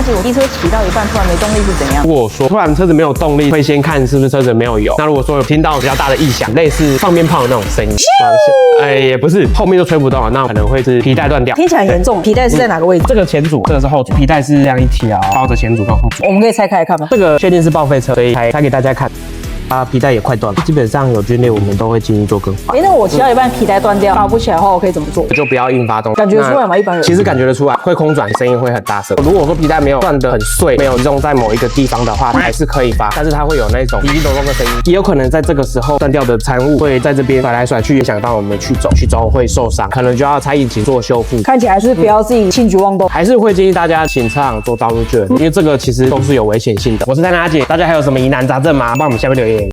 阿姐，我机车骑到一半突然没动力是怎样？如果说突然车子没有动力，会先看是不是车子没有油。那如果说有听到比较大的异响，类似放鞭炮的那种声音，也不是，后面就吹不动了，那可能会是皮带断掉。听起来很严重。皮带是在哪个位置？这个前组，这个是后组，皮带是这样一条包着前组跟后组。我们可以拆开来看吗？这个确定是报废车，所以拆给大家看。皮带也快断了，基本上有皲裂，我们都会建议做更换。那我骑到一半皮带断掉，拔不起来的话，我可以怎么做？就不要硬发动，感觉出来吗？一般人其实感觉得出来，会空转，声音会很大声。如果说皮带没有断得很碎，没有集中在某一个地方的话，还是可以发，但是它会有那种滴滴咚咚的声音，也有可能在这个时候断掉的残物会在这边甩来甩去，影响到我们去走会受伤，可能就要拆引擎做修复。看起来是不要自己轻举妄动，还是会建议大家请车行做道路救援，因为这个其实都是有危险性的。我是丹阿姐，大家还有什么疑难杂症吗？帮我们下面留言。